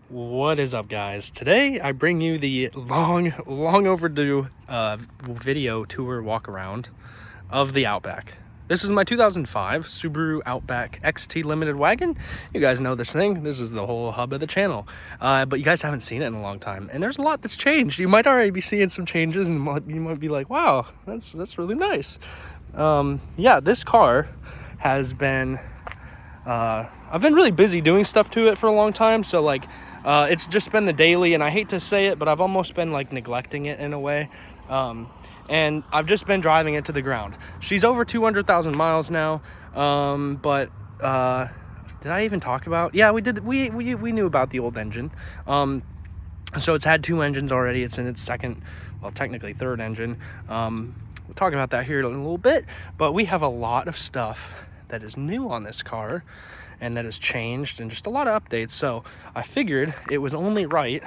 What is up, guys? Today I bring you the long overdue video tour walk around of the Outback. This is my 2005 Subaru Outback XT Limited Wagon. You guys know this thing. This is the whole hub of the channel. But you guys haven't seen it in a long time. And there's a lot that's changed. You might already be seeing some changes and you might be like, wow, that's really nice. Yeah, this car has been... I've been really busy doing stuff to it for a long time. So like, it's just been the daily, and I hate to say it, but I've almost been like neglecting it in a way. And I've just been driving it to the ground. She's over 200,000 miles now. But did I even talk about? Yeah, we did. We knew about the old engine. So it's had two engines already. It's in its second, well, technically third engine. We'll talk about that here in a little bit, but we have a lot of stuff that is new on this car and that has changed and just a lot of updates. So I figured it was only right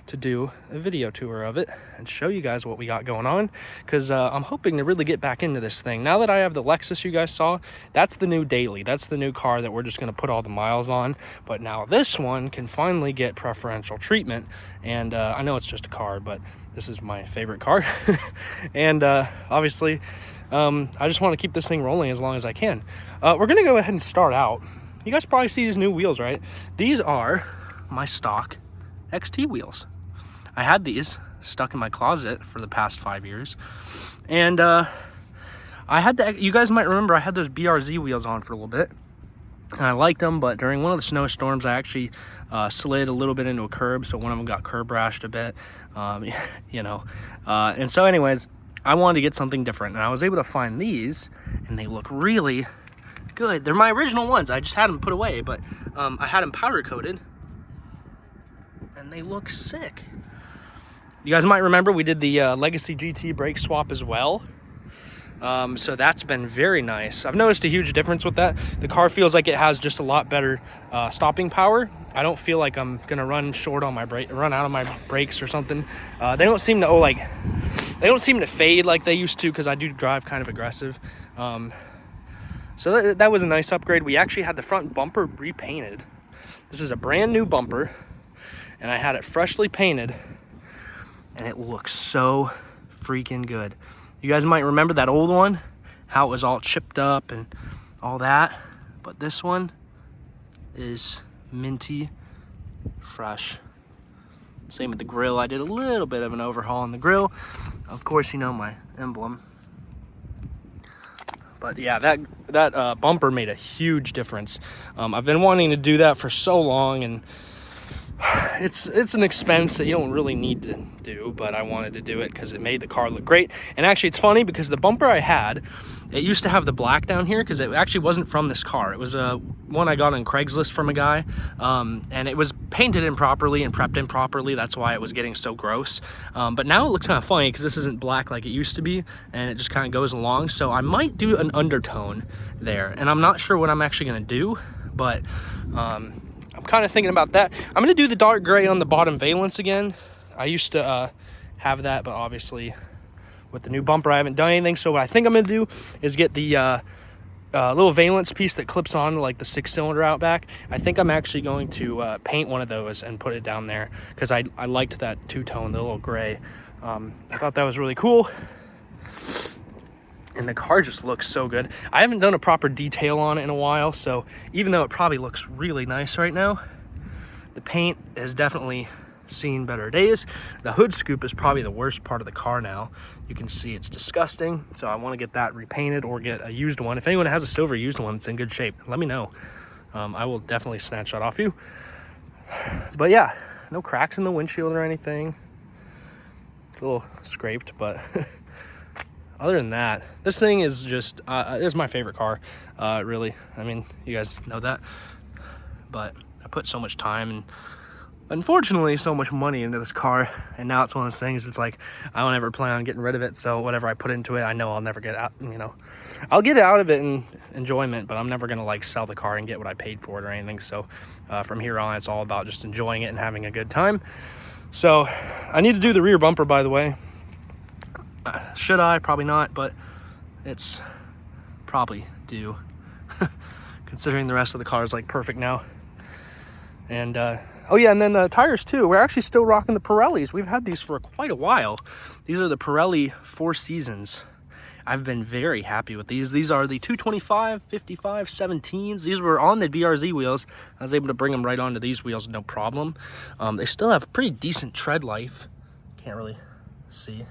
to do a video tour of it and show you guys what we got going on, because I'm hoping to really get back into this thing. Now that I have the Lexus you guys saw, that's the new daily. That's the new car that we're just going to put all the miles on. But now this one can finally get preferential treatment. And I know it's just a car, but this is my favorite car. And obviously, I just want to keep this thing rolling as long as I can. We're going to go ahead and start out. You guys probably see these new wheels, right? These are my stock XT wheels. I had these stuck in my closet for the past 5 years. And I had to, you guys might remember I had those BRZ wheels on for a little bit. And I liked them, but during one of the snowstorms, I actually slid a little bit into a curb. So one of them got curb rashed a bit, you know. And so anyways, I wanted to get something different, and I was able to find these, and they look really good. They're my original ones. I just had them put away, but I had them powder coated, and they look sick. You guys might remember we did the Legacy GT brake swap as well. So that's been very nice. I've noticed a huge difference with that. The car feels like it has just a lot better stopping power. I don't feel like I'm gonna run short on my brake, run out of my brakes or something. They don't seem to they don't seem to fade like they used to, because I do drive kind of aggressive. So that was a nice upgrade. We actually had the front bumper repainted. This is a brand new bumper, and I had it freshly painted, and it looks so freaking good. You guys might remember that old one, how it was all chipped up and all that, but this one is minty fresh. Same with the grill. I did a little bit of an overhaul on the grill. Of course, you know my emblem. But yeah, that bumper made a huge difference. I've been wanting to do that for so long, and it's an expense that you don't really need to do, but I wanted to do it because it made the car look great. And actually, it's funny because the bumper I had, it used to have the black down here because it actually wasn't from this car. It was one I got on Craigslist from a guy, and it was painted improperly and prepped improperly. That's why it was getting so gross. But now it looks kind of funny because this isn't black like it used to be, and it just kind of goes along. So I might do an undertone there, and I'm not sure what I'm actually going to do, but I'm kind of thinking about that. I'm going to do the dark gray on the bottom valence again. I used to have that, but obviously with the new bumper, I haven't done anything. So what I think I'm going to do is get the little valence piece that clips on like the 6-cylinder Outback. I think I'm actually going to paint one of those and put it down there, because I liked that two-tone, the little gray. I thought that was really cool. And the car just looks so good. I haven't done a proper detail on it in a while, so even though it probably looks really nice right now, the paint has definitely seen better days. The hood scoop is probably the worst part of the car now. You can see it's disgusting, so I want to get that repainted or get a used one. If anyone has a silver used one that's in good shape, let me know. I will definitely snatch that off you. But yeah, no cracks in the windshield or anything. It's a little scraped, but... Other than that, this thing is just, it's my favorite car, really. I mean, you guys know that. But I put so much time and, unfortunately, so much money into this car. And now it's one of those things, it's like, I don't ever plan on getting rid of it. So whatever I put into it, I know I'll never get out, you know. I'll get out of it in enjoyment, but I'm never going to, like, sell the car and get what I paid for it or anything. So from here on, it's all about just enjoying it and having a good time. So I need to do the rear bumper, by the way. Should I? Probably not, but it's probably due, considering the rest of the car is like perfect now. And oh yeah, and then the tires too. We're actually still rocking the Pirellis. We've had these for quite a while. These are the Pirelli 4 Seasons. I've been very happy with these. These are the 225, 55, 17s. These were on the BRZ wheels. I was able to bring them right onto these wheels, no problem. They still have pretty decent tread life. Can't really see.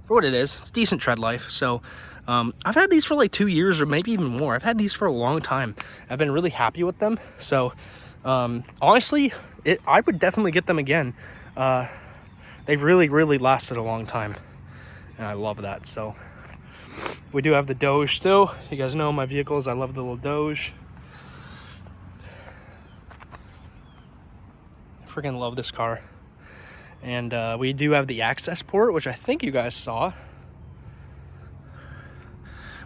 For what it is, it's decent tread life. So I've had these for like 2 years or maybe even more. I've had these for a long time. I've been really happy with them. So honestly, I would definitely get them again. They've really lasted a long time, and I love that. So we do have the Doge still. You guys know my vehicles. I love the little Doge. I freaking love this car. And we do have the access port, which I think you guys saw.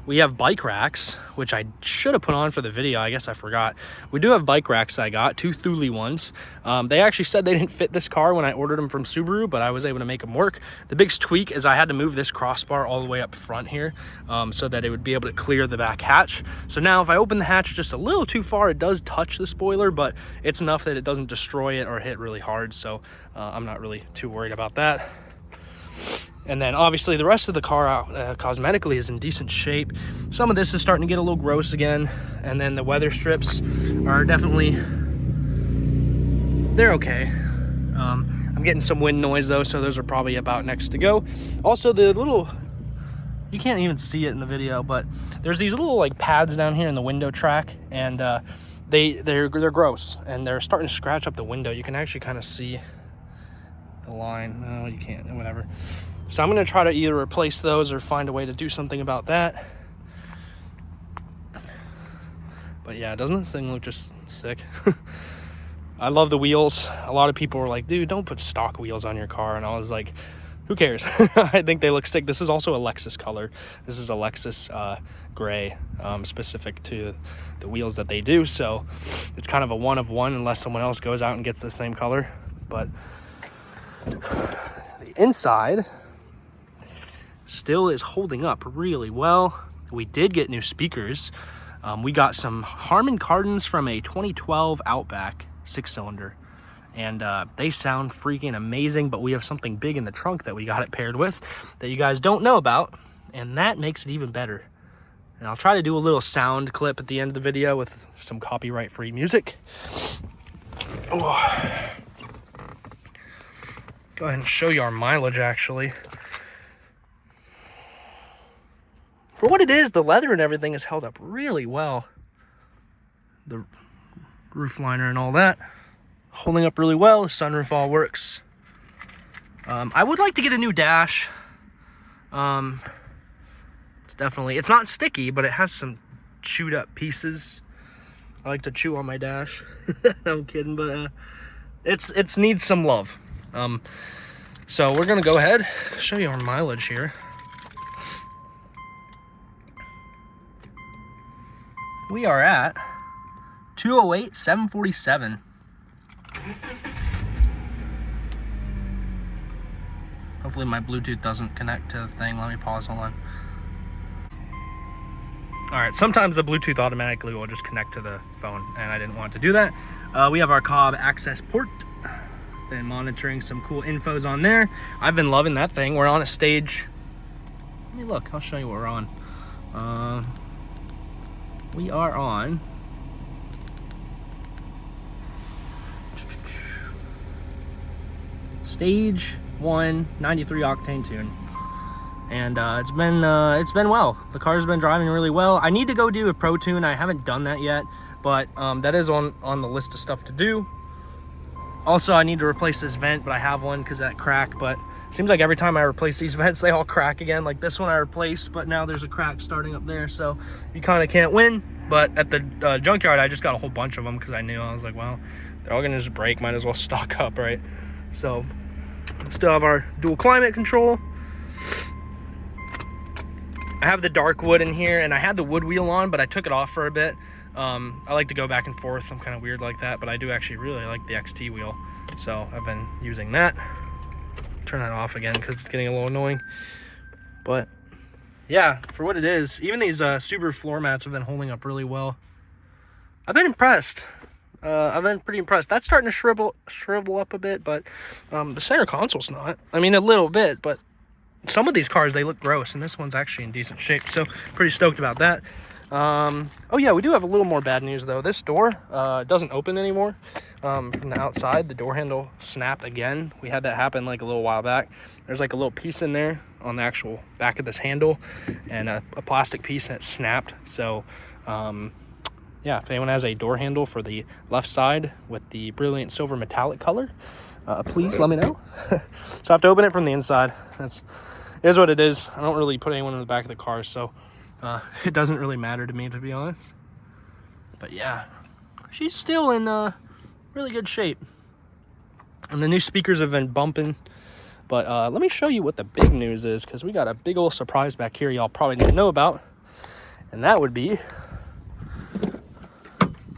We have bike racks, which I should have put on for the video. I guess I forgot. We do have bike racks I got, 2 Thule ones. They actually said they didn't fit this car when I ordered them from Subaru, but I was able to make them work. The biggest tweak is I had to move this crossbar all the way up front here so that it would be able to clear the back hatch. So now if I open the hatch just a little too far, it does touch the spoiler, but it's enough that it doesn't destroy it or hit really hard. So I'm not really too worried about that. And then obviously the rest of the car cosmetically is in decent shape. Some of this is starting to get a little gross again. And then the weather strips are definitely, they're okay. I'm getting some wind noise though, so those are probably about next to go. Also the little, you can't even see it in the video, but there's these little like pads down here in the window track, and they're gross and they're starting to scratch up the window. You can actually kind of see the line. No, you can't, whatever. So I'm going to try to either replace those or find a way to do something about that. But yeah, doesn't this thing look just sick? I love the wheels. A lot of people were like, dude, don't put stock wheels on your car. And I was like, who cares? I think they look sick. This is also a Lexus color. This is a Lexus gray, specific to the wheels that they do. So it's kind of a one of one unless someone else goes out and gets the same color. But the inside still is holding up really well. We did get new speakers. We got some Harman Kardons from a 2012 Outback 6-cylinder, and they sound freaking amazing. But we have something big in the trunk that we got it paired with that you guys don't know about, and that makes it even better. And I'll try to do a little sound clip at the end of the video with some copyright free music. Oh. Go ahead and show you our mileage actually. For what it is, the leather and everything has held up really well. The roof liner and all that, holding up really well. The sunroof all works. I would like to get a new dash. It's not sticky, but it has some chewed up pieces. I like to chew on my dash. I'm kidding, but it's needs some love. So we're gonna go ahead, show you our mileage here. We are at 208,747. Hopefully my Bluetooth doesn't connect to the thing. Let me pause, hold on. All right, sometimes the Bluetooth automatically will just connect to the phone, and I didn't want to do that. We have our Cobb access port. Been monitoring some cool infos on there. I've been loving that thing. We're on a stage. Let me look, I'll show you what we're on. We are on stage 1 93 octane tune, and it's been well. The car's been driving really well. I need to go do a pro tune. I haven't done that yet, but that is on the list of stuff to do. Also, I need to replace this vent, but I have one because that crack. But it seems like every time I replace these vents, they all crack again. Like this one I replaced, but now there's a crack starting up there, so you kind of can't win. But at the junkyard, I just got a whole bunch of them because I was like, well, they're all gonna just break. Might as well stock up, right? So still have our dual climate control. I have the dark wood in here, and I had the wood wheel on, but I took it off for a bit. I like to go back and forth. I'm kind of weird like that, but I do actually really like the XT wheel, so I've been using that. Turn that off again because it's getting a little annoying. But yeah, for what it is, even these Subaru floor mats have been holding up really well. I've been impressed. I've been pretty impressed. That's starting to shrivel up a bit, but the center console's not. I mean, a little bit, but some of these cars, they look gross, and this one's actually in decent shape, so pretty stoked about that. Oh yeah, we do have a little more bad news though. This door doesn't open anymore from the outside. The door handle snapped again. We had that happen like a little while back. There's like a little piece in there on the actual back of this handle, and a plastic piece, and it snapped. So yeah, if anyone has a door handle for the left side with the brilliant silver metallic color, please let me know. So I have to open it from the inside. It is what it is. I don't really put anyone in the back of the car, so it doesn't really matter to me, to be honest. But yeah, she's still in really good shape. And the new speakers have been bumping. But let me show you what the big news is, because we got a big old surprise back here y'all probably didn't know about. And that would be,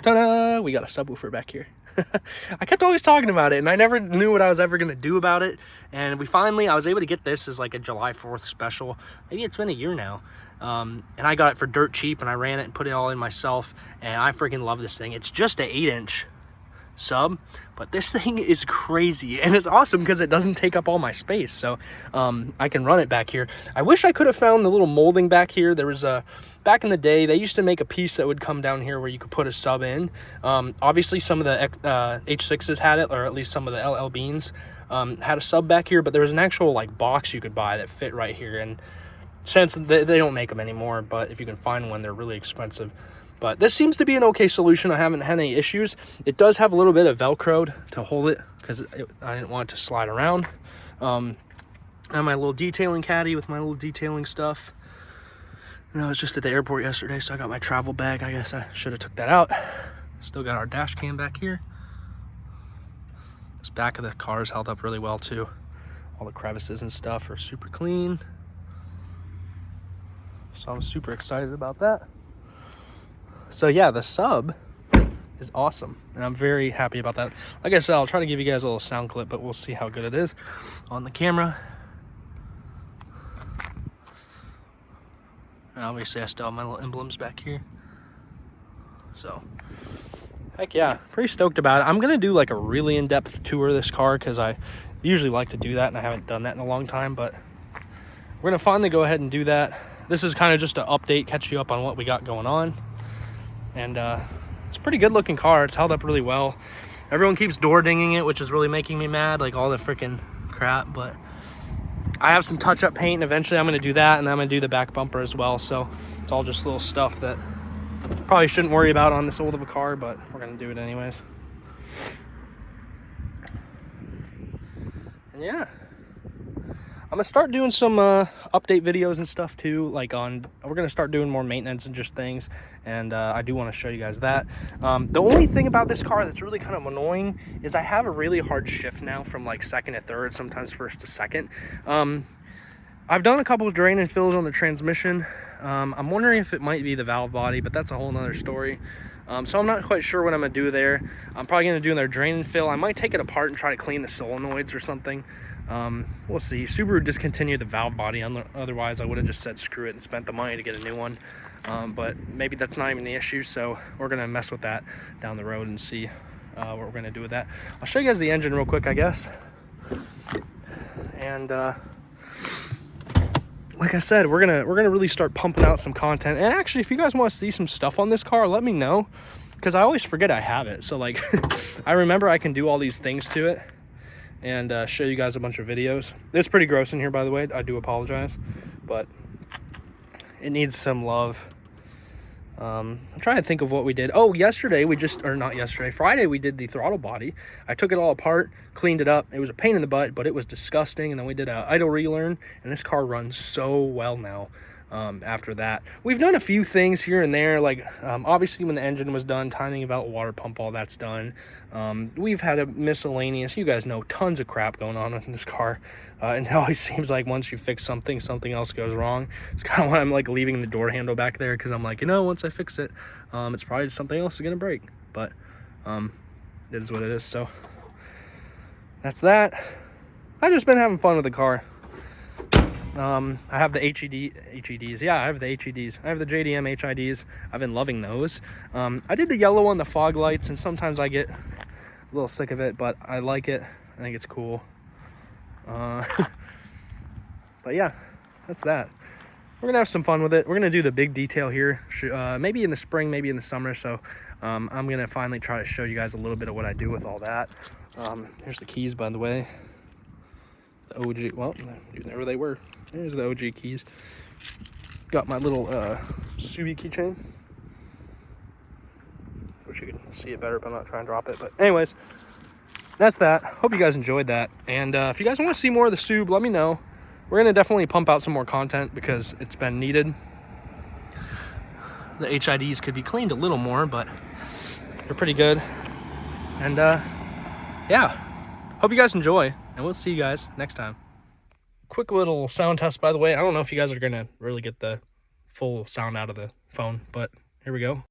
ta-da! We got a subwoofer back here. I kept always talking about it, and I never knew what I was ever going to do about it. And I was able to get this as like a July 4th special. Maybe it's been a year now. And I got it for dirt cheap, and I ran it and put it all in myself, and I freaking love this thing. It's just an 8-inch sub, but this thing is crazy, and it's awesome because it doesn't take up all my space, so I can run it back here. I wish I could have found the little molding back here. There was back in the day, they used to make a piece that would come down here where you could put a sub in. Obviously some of the H6s had it, or at least some of the LL Beans had a sub back here, but there was an actual like box you could buy that fit right here. And since they don't make them anymore, but if you can find one, they're really expensive. But this seems to be an okay solution. I haven't had any issues. It does have a little bit of Velcroed to hold it, because I didn't want it to slide around. I have my little detailing caddy with my little detailing stuff. And I was just at the airport yesterday, so I got my travel bag. I guess I should have took that out. Still got our dash cam back here. This back of the car is held up really well too. All the crevices and stuff are super clean. So I'm super excited about that. So yeah, the sub is awesome, and I'm very happy about that. Like I said, I'll try to give you guys a little sound clip, but we'll see how good it is on the camera. And obviously I still have my little emblems back here. So heck yeah, pretty stoked about it. I'm gonna do like a really in-depth tour of this car, because I usually like to do that, and I haven't done that in a long time, but we're gonna finally go ahead and do that. This is kind of just an update, catch you up on what we got going on. And it's a pretty good looking car. It's held up really well. Everyone keeps door dinging it, which is really making me mad, like all the freaking crap. But I have some touch up paint, and eventually I'm going to do that, and then I'm going to do the back bumper as well. So it's all just little stuff that probably shouldn't worry about on this old of a car, but we're going to do it anyways. And yeah, I'm gonna start doing some update videos and stuff too. Like we're gonna start doing more maintenance and just things, and I do want to show you guys that. The only thing about this car that's really kind of annoying is I have a really hard shift now from like second to third, sometimes first to second. I've done a couple of drain and fills on the transmission. I'm wondering if it might be the valve body, but that's a whole nother story. So I'm not quite sure what I'm gonna do there. I'm probably gonna do their drain and fill. I might take it apart and try to clean the solenoids or something. We'll see. Subaru discontinued the valve body, otherwise I would have just said screw it and spent the money to get a new one. But maybe that's not even the issue, so we're gonna mess with that down the road and see what we're gonna do with that. I'll show you guys the engine real quick, I guess. And like I said, we're gonna really start pumping out some content. And actually, if you guys want to see some stuff on this car, let me know, because I always forget I have it. So like I remember I can do all these things to it and show you guys a bunch of videos. It's pretty gross in here, by the way. I do apologize, but it needs some love. I'm trying to think of what we did. Oh, Friday we did the throttle body. I took it all apart, cleaned it up. It was a pain in the butt, but it was disgusting. And then we did a idle relearn, and this car runs so well now. After that, we've done a few things here and there, like obviously when the engine was done, timing about water pump, all that's done. We've had a miscellaneous, you guys know, tons of crap going on in this car, and it always seems like once you fix something, something else goes wrong. It's kind of why I'm like leaving the door handle back there, because I'm like, once I fix it, it's probably something else is gonna break. But it is what it is. So that's that. I've just been having fun with the car. I have the HEDs. Yeah, I have the HEDs. I have the JDM HIDs. I've been loving those. I did the yellow one, the fog lights, and sometimes I get a little sick of it, but I like it. I think it's cool. But yeah, that's that. We're gonna have some fun with it. We're gonna do the big detail here, maybe in the spring, maybe in the summer. So I'm gonna finally try to show you guys a little bit of what I do with all that. Here's the keys, by the way. The OG, well, there they were. There's the OG keys. Got my little Subi keychain. Wish you could see it better, but I'm not trying to drop it. But anyways, that's that. Hope you guys enjoyed that. And if you guys want to see more of the Sub, let me know. We're going to definitely pump out some more content because it's been needed. The HIDs could be cleaned a little more, but they're pretty good. And yeah, hope you guys enjoy, and we'll see you guys next time. Quick little sound test, by the way. I don't know if you guys are going to really get the full sound out of the phone, but here we go.